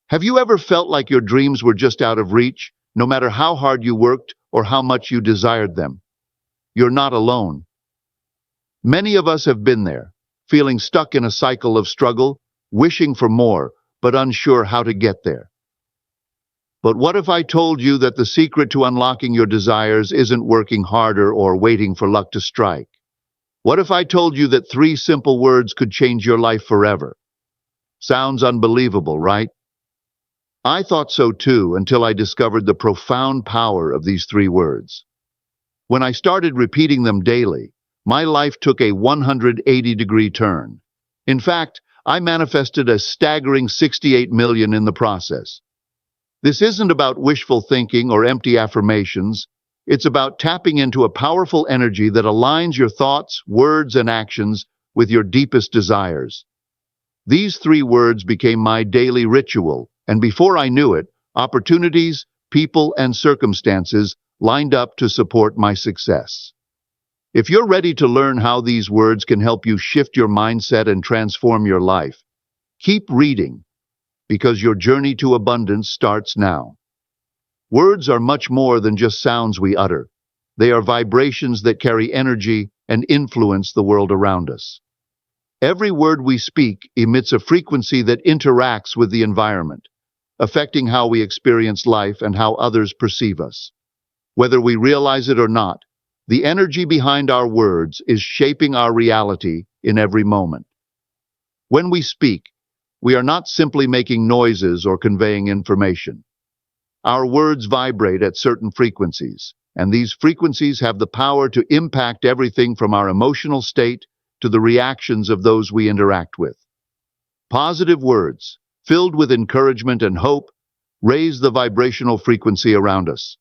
Have you ever felt like your dreams were just out of reach, no matter how hard you worked or how much you desired them? You're not alone. Many of us have been there, feeling stuck in a cycle of struggle, wishing for more, but unsure how to get there. But what if I told you that the secret to unlocking your desires isn't working harder or waiting for luck to strike? What if I told you that 3 simple words could change your life forever? Sounds unbelievable, right? I thought so too until I discovered the profound power of these 3 words. When I started repeating them daily, my life took a 180-degree turn. In fact, I manifested a staggering 68 million in the process. This isn't about wishful thinking or empty affirmations. It's about tapping into a powerful energy that aligns your thoughts, words, and actions with your deepest desires. These 3 words became my daily ritual, and before I knew it, opportunities, people, and circumstances lined up to support my success. If you're ready to learn how these words can help you shift your mindset and transform your life, keep reading, because your journey to abundance starts now. Words are much more than just sounds we utter. They are vibrations that carry energy and influence the world around us. Every word we speak emits a frequency that interacts with the environment, affecting how we experience life and how others perceive us. Whether we realize it or not, the energy behind our words is shaping our reality in every moment. When we speak, we are not simply making noises or conveying information. Our words vibrate at certain frequencies, and these frequencies have the power to impact everything from our emotional state to the reactions of those we interact with. Positive words, filled with encouragement and hope, raise the vibrational frequency around us.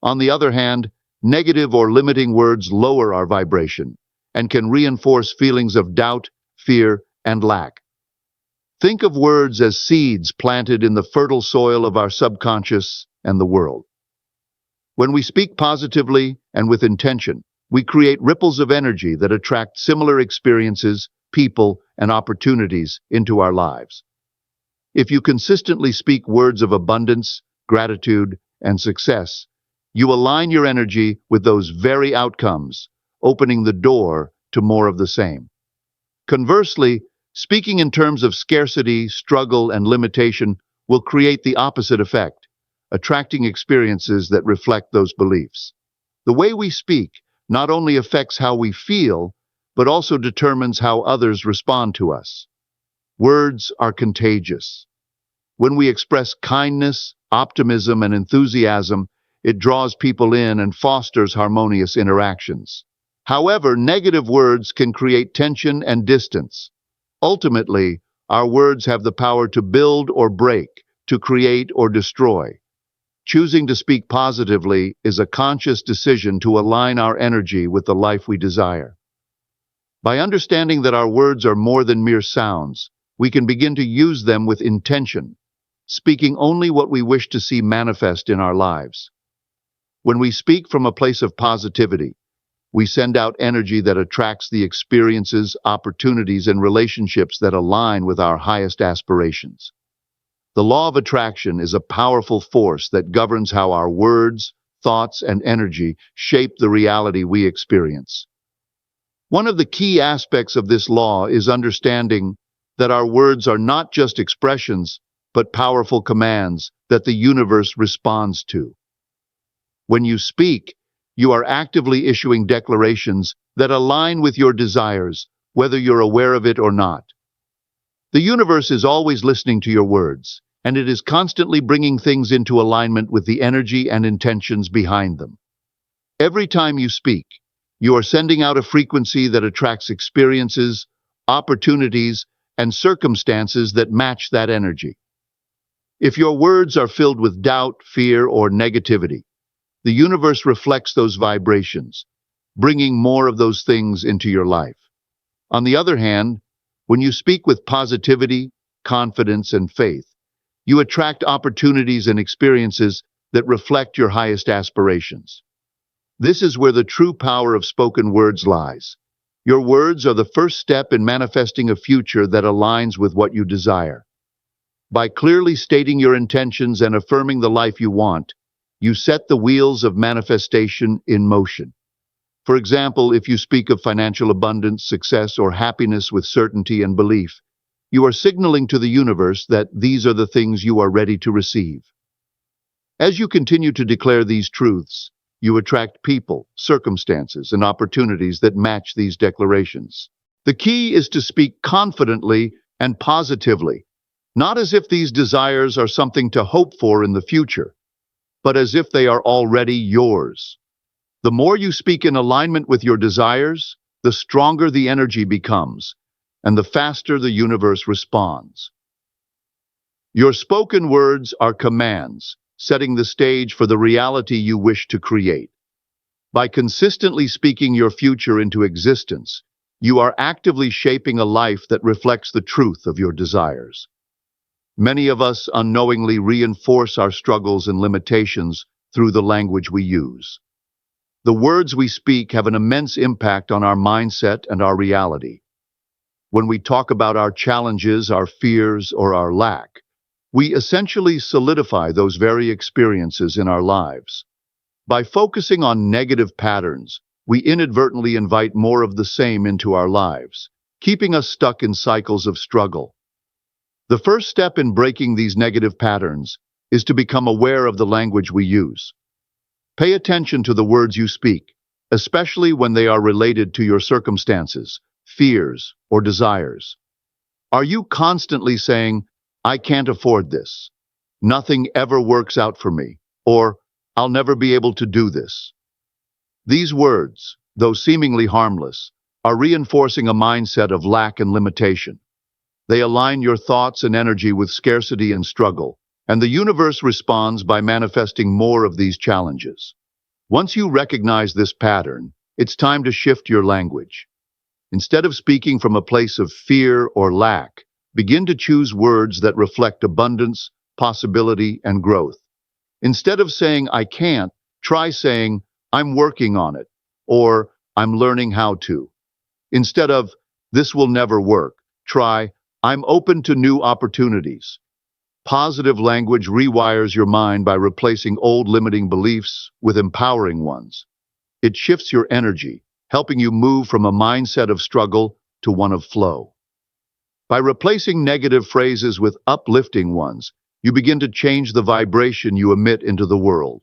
On the other hand, negative or limiting words lower our vibration and can reinforce feelings of doubt, fear, and lack. Think of words as seeds planted in the fertile soil of our subconscious and the world. When we speak positively and with intention, we create ripples of energy that attract similar experiences, people, and opportunities into our lives. If you consistently speak words of abundance, gratitude, and success, you align your energy with those very outcomes, opening the door to more of the same. Conversely, speaking in terms of scarcity, struggle, and limitation will create the opposite effect, attracting experiences that reflect those beliefs. The way we speak not only affects how we feel, but also determines how others respond to us. Words are contagious. When we express kindness, optimism, and enthusiasm, it draws people in and fosters harmonious interactions. However, negative words can create tension and distance. Ultimately, our words have the power to build or break, to create or destroy. Choosing to speak positively is a conscious decision to align our energy with the life we desire. By understanding that our words are more than mere sounds, we can begin to use them with intention, speaking only what we wish to see manifest in our lives. When we speak from a place of positivity, we send out energy that attracts the experiences, opportunities, and relationships that align with our highest aspirations. The law of attraction is a powerful force that governs how our words, thoughts, and energy shape the reality we experience. One of the key aspects of this law is understanding that our words are not just expressions, but powerful commands that the universe responds to. When you speak, you are actively issuing declarations that align with your desires, whether you're aware of it or not. The universe is always listening to your words, and it is constantly bringing things into alignment with the energy and intentions behind them. Every time you speak, you are sending out a frequency that attracts experiences, opportunities, and circumstances that match that energy. If your words are filled with doubt, fear, or negativity, the universe reflects those vibrations, bringing more of those things into your life. On the other hand, when you speak with positivity, confidence, and faith, you attract opportunities and experiences that reflect your highest aspirations. This is where the true power of spoken words lies. Your words are the first step in manifesting a future that aligns with what you desire. By clearly stating your intentions and affirming the life you want, you set the wheels of manifestation in motion. For example, if you speak of financial abundance, success, or happiness with certainty and belief, you are signaling to the universe that these are the things you are ready to receive. As you continue to declare these truths, you attract people, circumstances, and opportunities that match these declarations. The key is to speak confidently and positively, not as if these desires are something to hope for in the future, but as if they are already yours. The more you speak in alignment with your desires, the stronger the energy becomes, and the faster the universe responds. Your spoken words are commands, setting the stage for the reality you wish to create. By consistently speaking your future into existence, you are actively shaping a life that reflects the truth of your desires. Many of us unknowingly reinforce our struggles and limitations through the language we use. The words we speak have an immense impact on our mindset and our reality. When we talk about our challenges, our fears, or our lack, we essentially solidify those very experiences in our lives. By focusing on negative patterns, we inadvertently invite more of the same into our lives, keeping us stuck in cycles of struggle. The first step in breaking these negative patterns is to become aware of the language we use. Pay attention to the words you speak, especially when they are related to your circumstances, fears, or desires. Are you constantly saying, "I can't afford this. Nothing ever works out for me," or "I'll never be able to do this"? These words, though seemingly harmless, are reinforcing a mindset of lack and limitation. They align your thoughts and energy with scarcity and struggle, and the universe responds by manifesting more of these challenges. Once you recognize this pattern, it's time to shift your language. Instead of speaking from a place of fear or lack, begin to choose words that reflect abundance, possibility, and growth. Instead of saying, "I can't," try saying, "I'm working on it," or "I'm learning how to." Instead of, "This will never work," try, "I'm open to new opportunities." Positive language rewires your mind by replacing old limiting beliefs with empowering ones. It shifts your energy, helping you move from a mindset of struggle to one of flow. By replacing negative phrases with uplifting ones, you begin to change the vibration you emit into the world.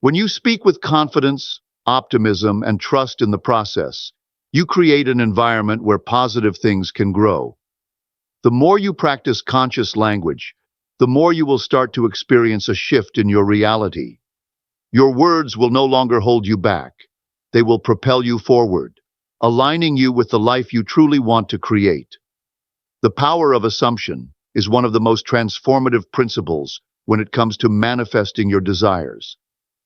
When you speak with confidence, optimism, and trust in the process, you create an environment where positive things can grow. The more you practice conscious language, the more you will start to experience a shift in your reality. Your words will no longer hold you back. They will propel you forward, aligning you with the life you truly want to create. The power of assumption is one of the most transformative principles when it comes to manifesting your desires.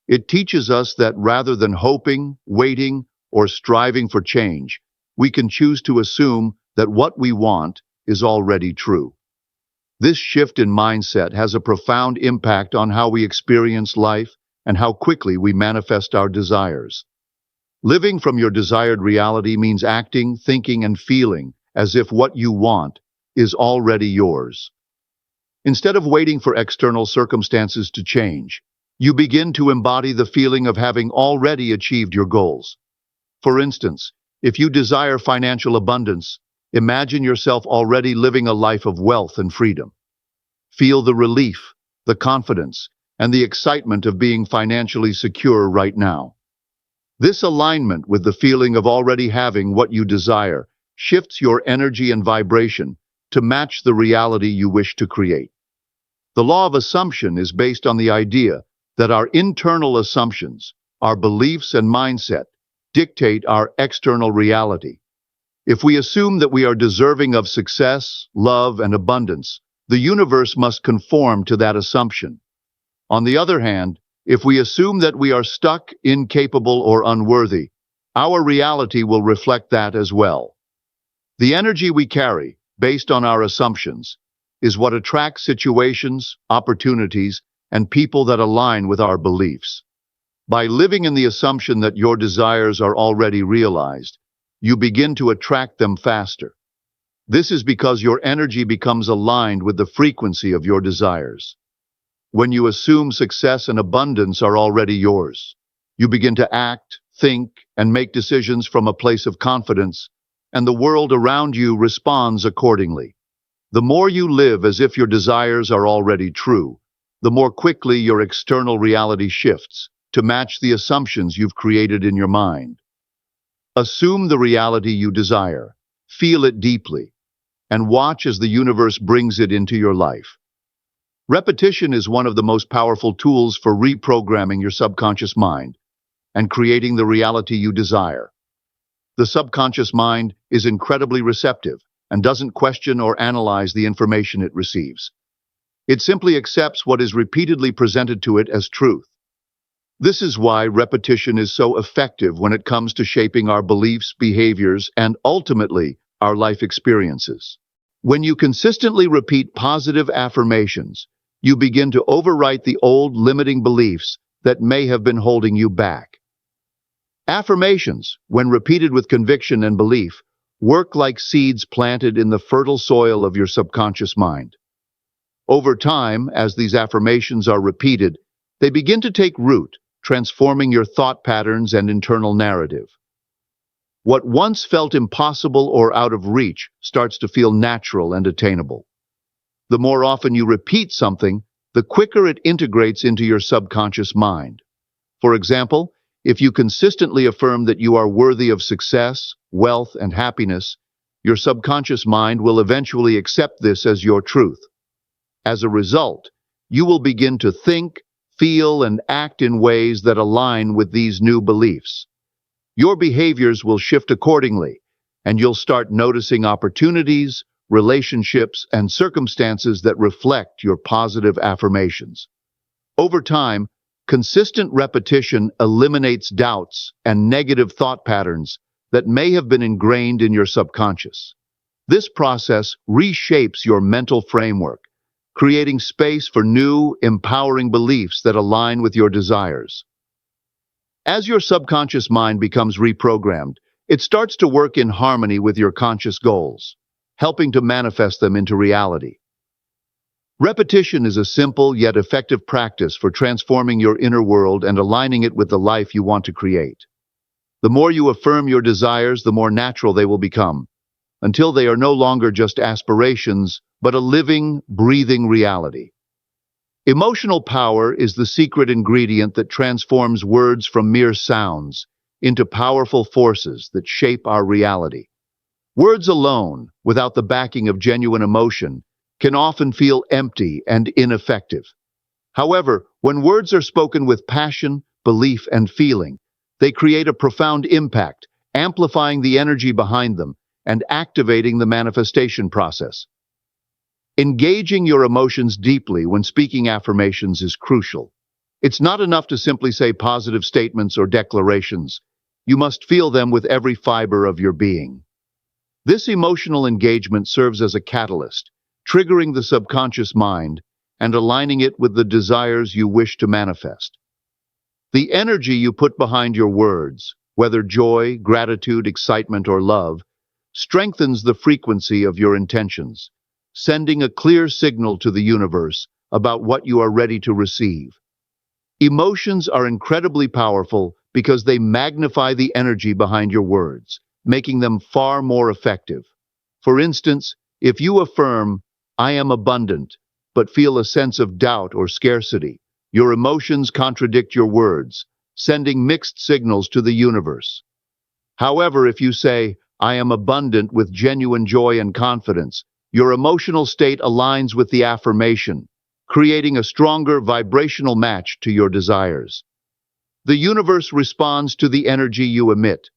It teaches us that rather than hoping, waiting, or striving for change, we can choose to assume that what we want is already true. This shift in mindset has a profound impact on how we experience life and how quickly we manifest our desires. Living from your desired reality means acting, thinking, and feeling as if what you want is already yours. Instead of waiting for external circumstances to change, you begin to embody the feeling of having already achieved your goals. For instance, if you desire financial abundance, imagine yourself already living a life of wealth and freedom. Feel the relief, the confidence, and the excitement of being financially secure right now. This alignment with the feeling of already having what you desire shifts your energy and vibration to match the reality you wish to create. The law of assumption is based on the idea that our internal assumptions, our beliefs and mindset, dictate our external reality. If we assume that we are deserving of success, love, and abundance, the universe must conform to that assumption. On the other hand, if we assume that we are stuck, incapable, or unworthy, our reality will reflect that as well. The energy we carry, based on our assumptions, is what attracts situations, opportunities, and people that align with our beliefs. By living in the assumption that your desires are already realized, you begin to attract them faster. This is because your energy becomes aligned with the frequency of your desires. When you assume success and abundance are already yours, you begin to act, think, and make decisions from a place of confidence, and the world around you responds accordingly. The more you live as if your desires are already true, the more quickly your external reality shifts to match the assumptions you've created in your mind. Assume the reality you desire, feel it deeply, and watch as the universe brings it into your life. Repetition is one of the most powerful tools for reprogramming your subconscious mind and creating the reality you desire. The subconscious mind is incredibly receptive and doesn't question or analyze the information it receives. It simply accepts what is repeatedly presented to it as truth. This is why repetition is so effective when it comes to shaping our beliefs, behaviors, and ultimately, our life experiences. When you consistently repeat positive affirmations, you begin to overwrite the old limiting beliefs that may have been holding you back. Affirmations, when repeated with conviction and belief, work like seeds planted in the fertile soil of your subconscious mind. Over time, as these affirmations are repeated, they begin to take root, transforming your thought patterns and internal narrative. What once felt impossible or out of reach starts to feel natural and attainable. The more often you repeat something, the quicker it integrates into your subconscious mind. For example, if you consistently affirm that you are worthy of success, wealth, and happiness, your subconscious mind will eventually accept this as your truth. As a result, you will begin to think, feel, and act in ways that align with these new beliefs. Your behaviors will shift accordingly, and you'll start noticing opportunities, relationships, and circumstances that reflect your positive affirmations. Over time, consistent repetition eliminates doubts and negative thought patterns that may have been ingrained in your subconscious. This process reshapes your mental framework, creating space for new, empowering beliefs that align with your desires. As your subconscious mind becomes reprogrammed, it starts to work in harmony with your conscious goals, helping to manifest them into reality. Repetition is a simple yet effective practice for transforming your inner world and aligning it with the life you want to create. The more you affirm your desires, the more natural they will become, until they are no longer just aspirations, but a living, breathing reality. Emotional power is the secret ingredient that transforms words from mere sounds into powerful forces that shape our reality. Words alone, without the backing of genuine emotion, can often feel empty and ineffective. However, when words are spoken with passion, belief, and feeling, they create a profound impact, amplifying the energy behind them and activating the manifestation process. Engaging your emotions deeply when speaking affirmations is crucial. It's not enough to simply say positive statements or declarations. You must feel them with every fiber of your being. This emotional engagement serves as a catalyst, triggering the subconscious mind and aligning it with the desires you wish to manifest. The energy you put behind your words, whether joy, gratitude, excitement, or love, strengthens the frequency of your intentions, sending a clear signal to the universe about what you are ready to receive. Emotions are incredibly powerful because they magnify the energy behind your words, making them far more effective. For instance, if you affirm, "I am abundant," but feel a sense of doubt or scarcity, your emotions contradict your words, sending mixed signals to the universe. However, if you say, "I am abundant," with genuine joy and confidence, your emotional state aligns with the affirmation, creating a stronger vibrational match to your desires. The universe responds to the energy you emit.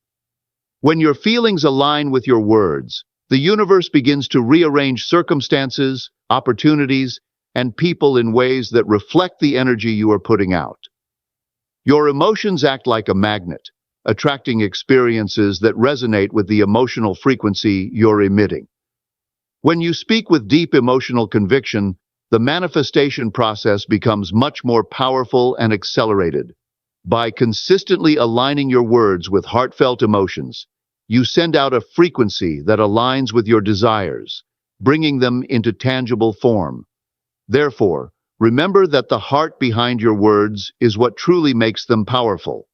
When your feelings align with your words, the universe begins to rearrange circumstances, opportunities, and people in ways that reflect the energy you are putting out. Your emotions act like a magnet, attracting experiences that resonate with the emotional frequency you're emitting. When you speak with deep emotional conviction, the manifestation process becomes much more powerful and accelerated. By consistently aligning your words with heartfelt emotions, you send out a frequency that aligns with your desires, bringing them into tangible form. Therefore, remember that the heart behind your words is what truly makes them powerful.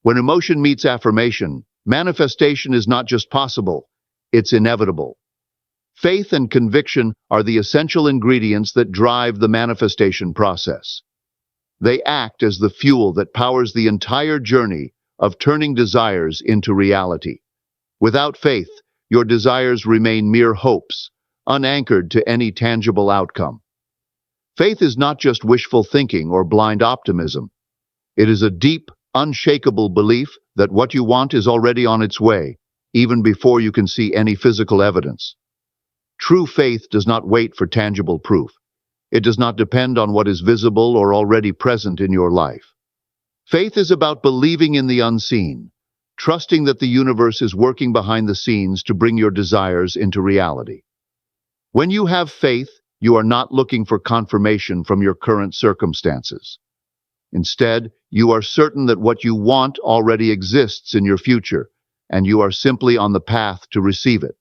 When emotion meets affirmation, manifestation is not just possible, it's inevitable. Faith and conviction are the essential ingredients that drive the manifestation process. They act as the fuel that powers the entire journey of turning desires into reality. Without faith, your desires remain mere hopes, unanchored to any tangible outcome. Faith is not just wishful thinking or blind optimism. It is a deep, unshakable belief that what you want is already on its way, even before you can see any physical evidence. True faith does not wait for tangible proof. It does not depend on what is visible or already present in your life. Faith is about believing in the unseen, trusting that the universe is working behind the scenes to bring your desires into reality. When you have faith, you are not looking for confirmation from your current circumstances. Instead, you are certain that what you want already exists in your future, and you are simply on the path to receive it.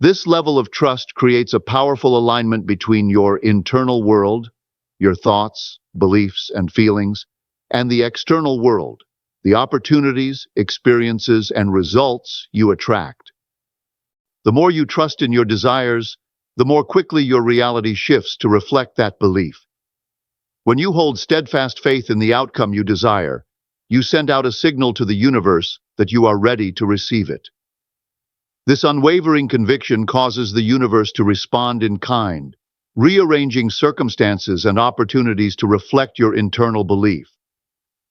This level of trust creates a powerful alignment between your internal world, your thoughts, beliefs, and feelings, and the external world, the opportunities, experiences, and results you attract. The more you trust in your desires, the more quickly your reality shifts to reflect that belief. When you hold steadfast faith in the outcome you desire, you send out a signal to the universe that you are ready to receive it. This unwavering conviction causes the universe to respond in kind, rearranging circumstances and opportunities to reflect your internal belief.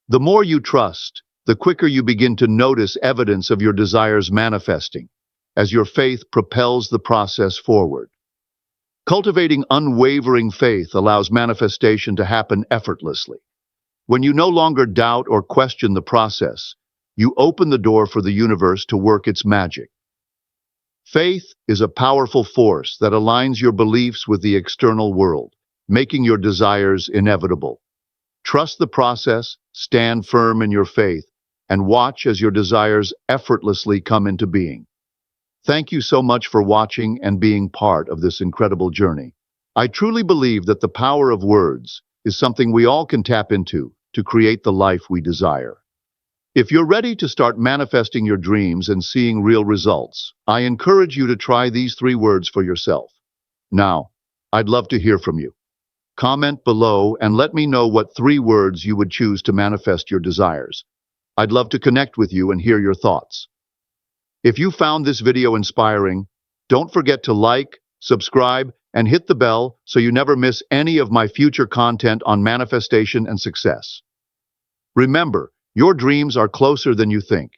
The more you trust, the quicker you begin to notice evidence of your desires manifesting, as your faith propels the process forward. Cultivating unwavering faith allows manifestation to happen effortlessly. When you no longer doubt or question the process, you open the door for the universe to work its magic. Faith is a powerful force that aligns your beliefs with the external world, making your desires inevitable. Trust the process, stand firm in your faith, and watch as your desires effortlessly come into being. Thank you so much for watching and being part of this incredible journey. I truly believe that the power of words is something we all can tap into to create the life we desire. If you're ready to start manifesting your dreams and seeing real results, I encourage you to try these 3 words for yourself. Now, I'd love to hear from you. Comment below and let me know what 3 words you would choose to manifest your desires. I'd love to connect with you and hear your thoughts. If you found this video inspiring, don't forget to like, subscribe, and hit the bell so you never miss any of my future content on manifestation and success. Remember, your dreams are closer than you think.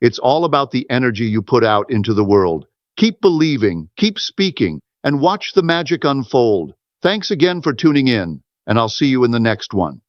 It's all about the energy you put out into the world. Keep believing, keep speaking, and watch the magic unfold. Thanks again for tuning in, and I'll see you in the next one.